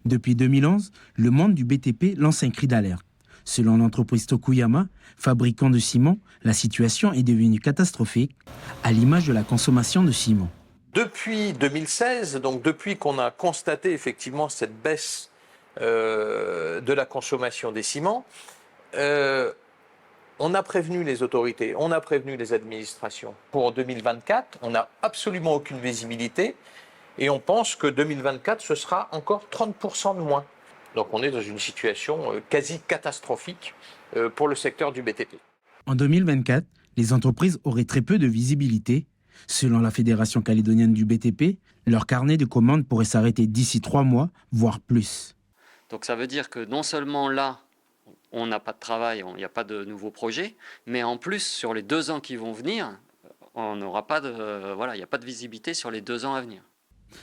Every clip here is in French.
Depuis 2011, le monde du BTP lance un cri d'alerte. Selon l'entreprise Tokuyama, fabricant de ciment, la situation est devenue catastrophique, à l'image de la consommation de ciment. Depuis 2016, donc depuis qu'on a constaté effectivement cette baisse de la consommation des ciments, on a prévenu les autorités, on a prévenu les administrations. Pour 2024, on n'a absolument aucune visibilité et on pense que 2024, ce sera encore 30% de moins. Donc on est dans une situation quasi catastrophique pour le secteur du BTP. En 2024, les entreprises auraient très peu de visibilité. Selon la Fédération calédonienne du BTP, leur carnet de commandes pourrait s'arrêter d'ici 3 mois, voire plus. Donc ça veut dire que non seulement là, on n'a pas de travail, il n'y a pas de nouveaux projets, mais en plus, sur les 2 ans qui vont venir, on n'aura pas il n'y a pas de visibilité sur les 2 ans à venir.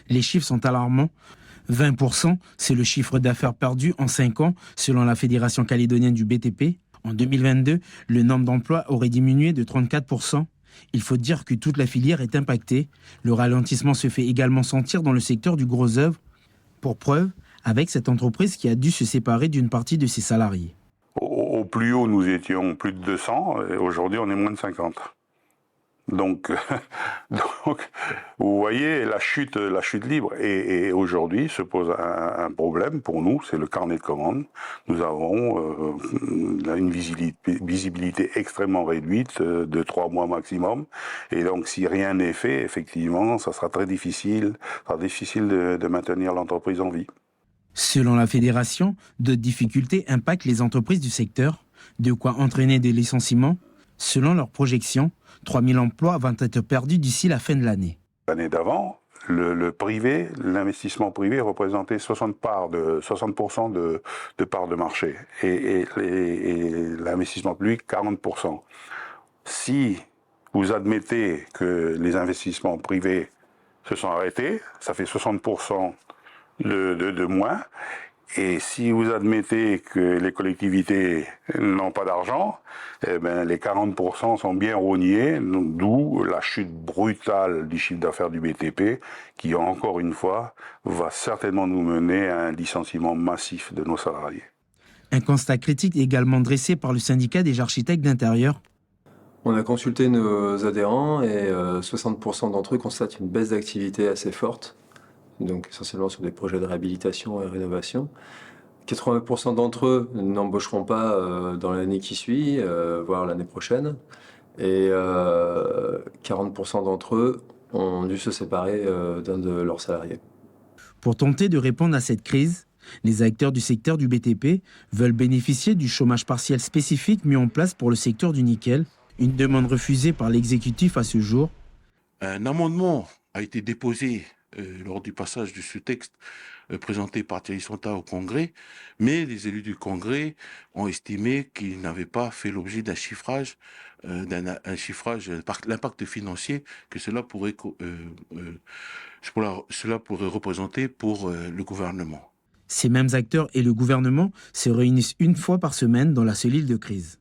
Les chiffres sont alarmants. 20%, c'est le chiffre d'affaires perdu en 5 ans, selon la Fédération calédonienne du BTP. En 2022, le nombre d'emplois aurait diminué de 34%. Il faut dire que toute la filière est impactée. Le ralentissement se fait également sentir dans le secteur du gros œuvre. Pour preuve, avec cette entreprise qui a dû se séparer d'une partie de ses salariés. Au plus haut, nous étions plus de 200, et aujourd'hui, on est moins de 50. Donc, vous voyez, la chute libre. Et aujourd'hui se pose un problème pour nous, c'est le carnet de commandes. Nous avons une visibilité extrêmement réduite, de 3 mois maximum. Et donc, si rien n'est fait, effectivement, ça sera très difficile, de maintenir l'entreprise en vie. Selon la fédération, d'autres difficultés impactent les entreprises du secteur, de quoi entraîner des licenciements. Selon leurs projections, 3000 emplois vont être perdus d'ici la fin de l'année. L'année d'avant, l'investissement privé représentait 60% de parts de marché et l'investissement public 40%. Si vous admettez que les investissements privés se sont arrêtés, ça fait 60% de moins. Et si vous admettez que les collectivités n'ont pas d'argent, eh ben les 40% sont bien rognés, d'où la chute brutale du chiffre d'affaires du BTP, qui encore une fois va certainement nous mener à un licenciement massif de nos salariés. Un constat critique est également dressé par le syndicat des architectes d'intérieur. On a consulté nos adhérents et 60% d'entre eux constatent une baisse d'activité assez forte. Donc essentiellement sur des projets de réhabilitation et rénovation. 80% d'entre eux n'embaucheront pas dans l'année qui suit, voire l'année prochaine. Et 40% d'entre eux ont dû se séparer d'un de leurs salariés. Pour tenter de répondre à cette crise, les acteurs du secteur du BTP veulent bénéficier du chômage partiel spécifique mis en place pour le secteur du nickel, une demande refusée par l'exécutif à ce jour. Un amendement a été déposé lors du passage de ce texte présenté par Thierry Sonta au Congrès, mais les élus du Congrès ont estimé qu'il n'avait pas fait l'objet d'un chiffrage, l'impact financier que cela pourrait représenter pour le gouvernement. Ces mêmes acteurs et le gouvernement se réunissent une fois par semaine dans la cellule de crise.